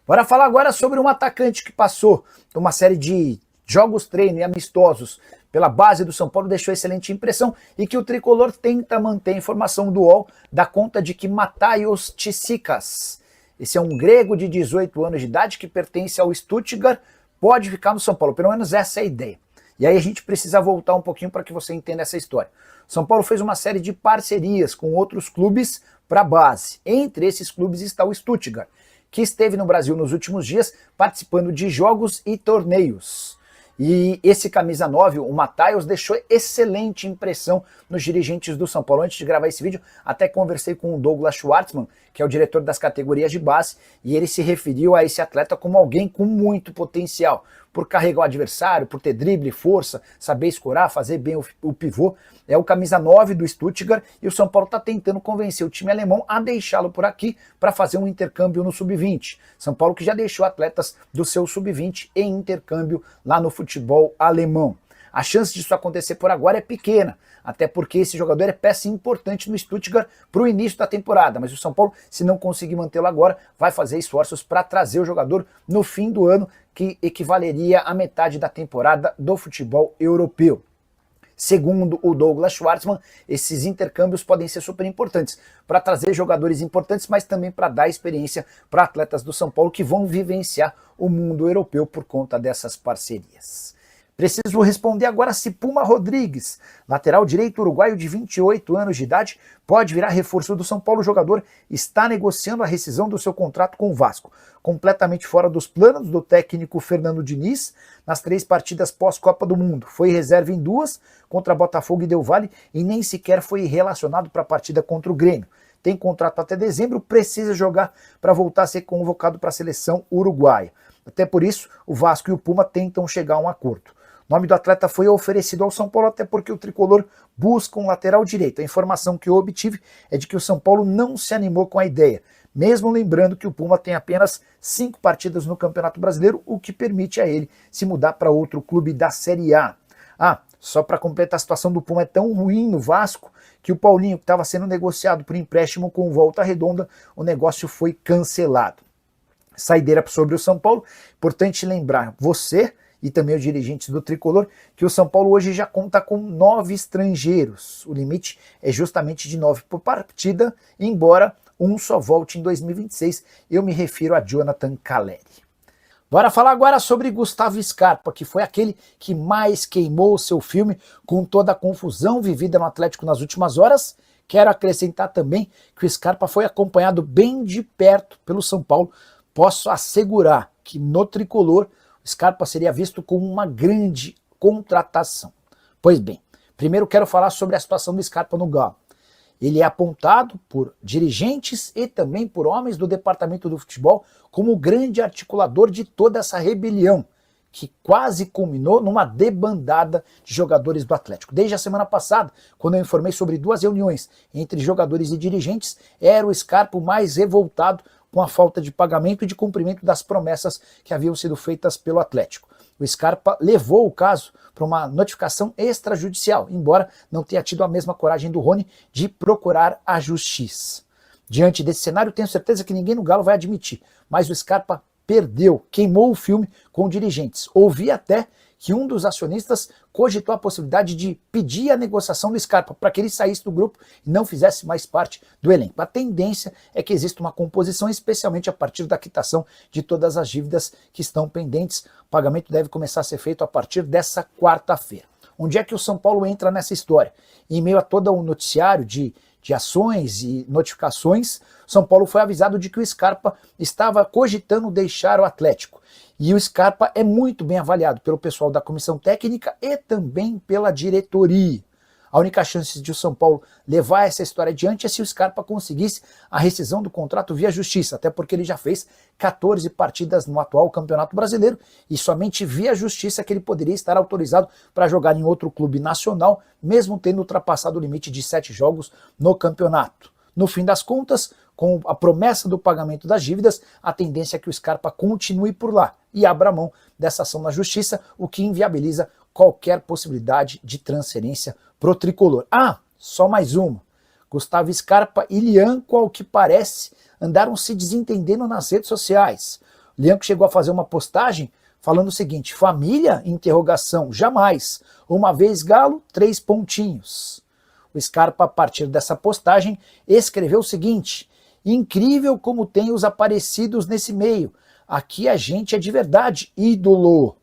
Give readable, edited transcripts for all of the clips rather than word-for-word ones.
Bora falar agora sobre um atacante que passou uma série de jogos treino e amistosos pela base do São Paulo, deixou excelente impressão e que o tricolor tenta manter. A informação do UOL dá conta de que Mataios Tsitsikas, esse é um grego de 18 anos de idade que pertence ao Stuttgart, pode ficar no São Paulo, pelo menos essa é a ideia. E aí a gente precisa voltar um pouquinho para que você entenda essa história. São Paulo fez uma série de parcerias com outros clubes para a base. Entre esses clubes está o Stuttgart, que esteve no Brasil nos últimos dias participando de jogos e torneios. E esse camisa 9, o Mataios, deixou excelente impressão nos dirigentes do São Paulo. Antes de gravar esse vídeo, até conversei com o Douglas Schwartzman, que é o diretor das categorias de base, e ele se referiu a esse atleta como alguém com muito potencial, por carregar o adversário, por ter drible, força, saber escorar, fazer bem o pivô. É o camisa 9 do Stuttgart e o São Paulo está tentando convencer o time alemão a deixá-lo por aqui para fazer um intercâmbio no Sub-20. São Paulo que já deixou atletas do seu Sub-20 em intercâmbio lá no futebol alemão. A chance disso acontecer por agora é pequena, até porque esse jogador é peça importante no Stuttgart para o início da temporada, mas o São Paulo, se não conseguir mantê-lo agora, vai fazer esforços para trazer o jogador no fim do ano, que equivaleria à metade da temporada do futebol europeu. Segundo o Douglas Schwartzman, esses intercâmbios podem ser super importantes para trazer jogadores importantes, mas também para dar experiência para atletas do São Paulo que vão vivenciar o mundo europeu por conta dessas parcerias. Preciso responder agora se Puma Rodrigues, lateral direito uruguaio de 28 anos de idade, pode virar reforço do São Paulo. O jogador está negociando a rescisão do seu contrato com o Vasco, completamente fora dos planos do técnico Fernando Diniz nas 3 partidas pós-Copa do Mundo. Foi reserva em 2 contra Botafogo e Del Valle e nem sequer foi relacionado para a partida contra o Grêmio. Tem contrato até dezembro, precisa jogar para voltar a ser convocado para a seleção uruguaia. Até por isso, o Vasco e o Puma tentam chegar a um acordo. O nome do atleta foi oferecido ao São Paulo, até porque o tricolor busca um lateral direito. A informação que eu obtive é de que o São Paulo não se animou com a ideia, mesmo lembrando que o Puma tem apenas 5 partidas no Campeonato Brasileiro, o que permite a ele se mudar para outro clube da Série A. Só para completar, a situação do Puma é tão ruim no Vasco que o Paulinho, que estava sendo negociado por empréstimo com Volta Redonda, o negócio foi cancelado. Saideira sobre o São Paulo, importante lembrar você e também os dirigentes do tricolor, que o São Paulo hoje já conta com 9 estrangeiros. O limite é justamente de 9 por partida, embora um só volte em 2026. Eu me refiro a Jonathan Calleri. Bora falar agora sobre Gustavo Scarpa, que foi aquele que mais queimou o seu filme com toda a confusão vivida no Atlético nas últimas horas. Quero acrescentar também que o Scarpa foi acompanhado bem de perto pelo São Paulo. Posso assegurar que no tricolor Scarpa seria visto como uma grande contratação. Pois bem, primeiro quero falar sobre a situação do Scarpa no Galo. Ele é apontado por dirigentes e também por homens do departamento do futebol como o grande articulador de toda essa rebelião, que quase culminou numa debandada de jogadores do Atlético. Desde a semana passada, quando eu informei sobre 2 reuniões entre jogadores e dirigentes, era o Scarpa o mais revoltado com a falta de pagamento e de cumprimento das promessas que haviam sido feitas pelo Atlético. O Scarpa levou o caso para uma notificação extrajudicial, embora não tenha tido a mesma coragem do Rony de procurar a justiça. Diante desse cenário, tenho certeza que ninguém no Galo vai admitir, mas o Scarpa perdeu, queimou o filme com dirigentes. Ouvi até que um dos acionistas cogitou a possibilidade de pedir a negociação do Scarpa para que ele saísse do grupo e não fizesse mais parte do elenco. A tendência é que exista uma composição, especialmente a partir da quitação de todas as dívidas que estão pendentes. O pagamento deve começar a ser feito a partir dessa quarta-feira. Onde é que o São Paulo entra nessa história? Em meio a todo o noticiário de ações e notificações, São Paulo foi avisado de que o Scarpa estava cogitando deixar o Atlético. E o Scarpa é muito bem avaliado pelo pessoal da comissão técnica e também pela diretoria. A única chance de o São Paulo levar essa história adiante é se o Scarpa conseguisse a rescisão do contrato via justiça, até porque ele já fez 14 partidas no atual Campeonato Brasileiro e somente via justiça que ele poderia estar autorizado para jogar em outro clube nacional, mesmo tendo ultrapassado o limite de 7 jogos no campeonato. No fim das contas, com a promessa do pagamento das dívidas, a tendência é que o Scarpa continue por lá e abra mão dessa ação na justiça, o que inviabiliza qualquer possibilidade de transferência pro tricolor. Só mais uma. Gustavo Scarpa e Lianco, ao que parece, andaram se desentendendo nas redes sociais. Lianco chegou a fazer uma postagem falando o seguinte: família? Interrogação, jamais. Uma vez galo, 3 pontinhos. O Scarpa, a partir dessa postagem, escreveu o seguinte: incrível como tem os aparecidos nesse meio. Aqui a gente é de verdade, ídolo.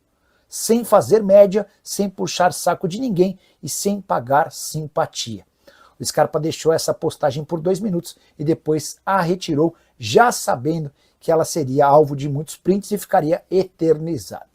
Sem fazer média, sem puxar saco de ninguém e sem pagar simpatia. O Scarpa deixou essa postagem por 2 minutos e depois a retirou, já sabendo que ela seria alvo de muitos prints e ficaria eternizada.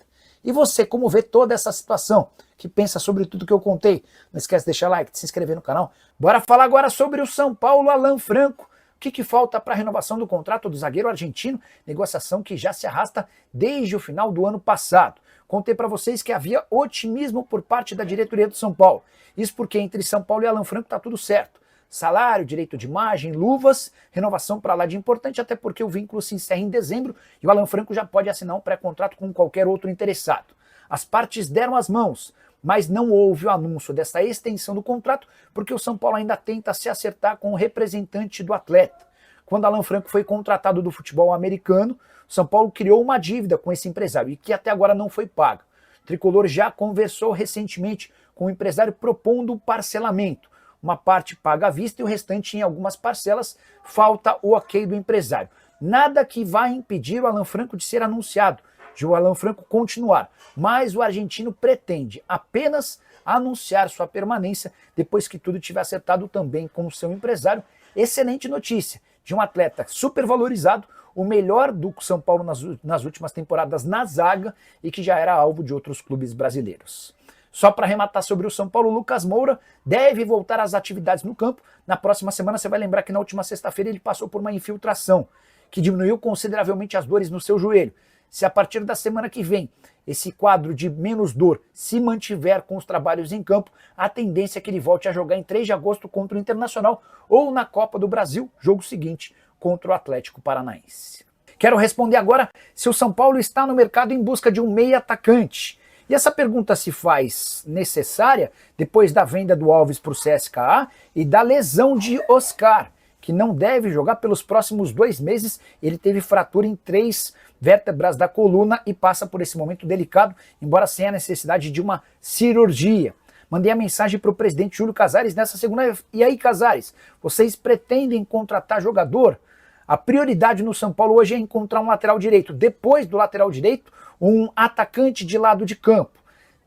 E você, como vê toda essa situação? Que pensa sobre tudo que eu contei? Não esquece de deixar like, de se inscrever no canal. Bora falar agora sobre o São Paulo, Alan Franco. O que falta para a renovação do contrato do zagueiro argentino? Negociação que já se arrasta desde o final do ano passado. Contei para vocês que havia otimismo por parte da diretoria do São Paulo. Isso porque entre São Paulo e Alan Franco está tudo certo. Salário, direito de imagem, luvas, renovação para lá de importante, até porque o vínculo se encerra em dezembro e o Alan Franco já pode assinar um pré-contrato com qualquer outro interessado. As partes deram as mãos, mas não houve o anúncio dessa extensão do contrato porque o São Paulo ainda tenta se acertar com o representante do atleta. Quando Alan Franco foi contratado do futebol americano, o São Paulo criou uma dívida com esse empresário e que até agora não foi paga. O Tricolor já conversou recentemente com o empresário propondo um parcelamento. Uma parte paga à vista e o restante em algumas parcelas. Falta o ok do empresário. Nada que vá impedir o Alan Franco de ser anunciado, de o Alan Franco continuar. Mas o argentino pretende apenas anunciar sua permanência depois que tudo tiver acertado também com o seu empresário. Excelente notícia de um atleta super valorizado, o melhor do São Paulo nas últimas temporadas na zaga e que já era alvo de outros clubes brasileiros. Só para arrematar sobre o São Paulo, Lucas Moura deve voltar às atividades no campo. Na próxima semana você vai lembrar que na última sexta-feira ele passou por uma infiltração que diminuiu consideravelmente as dores no seu joelho. Se a partir da semana que vem esse quadro de menos dor se mantiver com os trabalhos em campo, a tendência é que ele volte a jogar em 3 de agosto contra o Internacional ou na Copa do Brasil, jogo seguinte, contra o Atlético Paranaense. Quero responder agora se o São Paulo está no mercado em busca de um meia atacante. E essa pergunta se faz necessária depois da venda do Alves para o CSKA e da lesão de Oscar, que não deve jogar pelos próximos 2 meses. Ele teve fratura em 3 vértebras da coluna e passa por esse momento delicado, embora sem a necessidade de uma cirurgia. Mandei a mensagem para o presidente Júlio Casares nessa segunda. E aí, Casares, vocês pretendem contratar jogador? A prioridade no São Paulo hoje é encontrar um lateral direito. Depois do lateral direito, um atacante de lado de campo.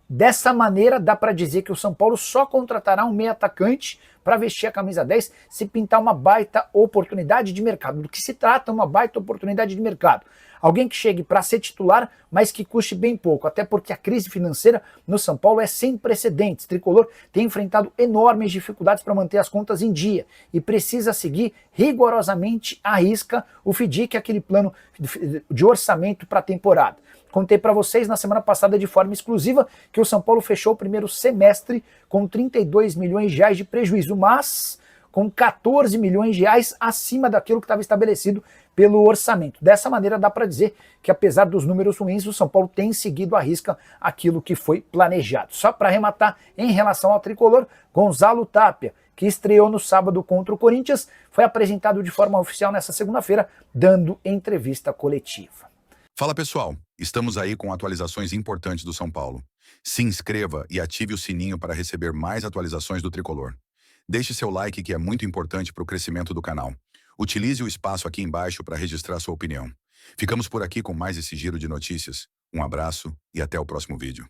Dessa maneira, dá para dizer que o São Paulo só contratará um meio atacante para vestir a camisa 10 se pintar uma baita oportunidade de mercado. Do que se trata uma baita oportunidade de mercado? Alguém que chegue para ser titular, mas que custe bem pouco, até porque a crise financeira no São Paulo é sem precedentes. O Tricolor tem enfrentado enormes dificuldades para manter as contas em dia e precisa seguir rigorosamente à risca o FDIC, aquele plano de orçamento para a temporada. Contei para vocês na semana passada de forma exclusiva que o São Paulo fechou o primeiro semestre com 32 milhões de reais de prejuízo, mas com 14 milhões de reais acima daquilo que estava estabelecido pelo orçamento. Dessa maneira dá para dizer que apesar dos números ruins, o São Paulo tem seguido à risca aquilo que foi planejado. Só para arrematar, em relação ao Tricolor, Gonzalo Tapia, que estreou no sábado contra o Corinthians, foi apresentado de forma oficial nessa segunda-feira, dando entrevista coletiva. Fala pessoal, estamos aí com atualizações importantes do São Paulo. Se inscreva e ative o sininho para receber mais atualizações do Tricolor. Deixe seu like que é muito importante para o crescimento do canal. Utilize o espaço aqui embaixo para registrar sua opinião. Ficamos por aqui com mais esse giro de notícias. Um abraço e até o próximo vídeo.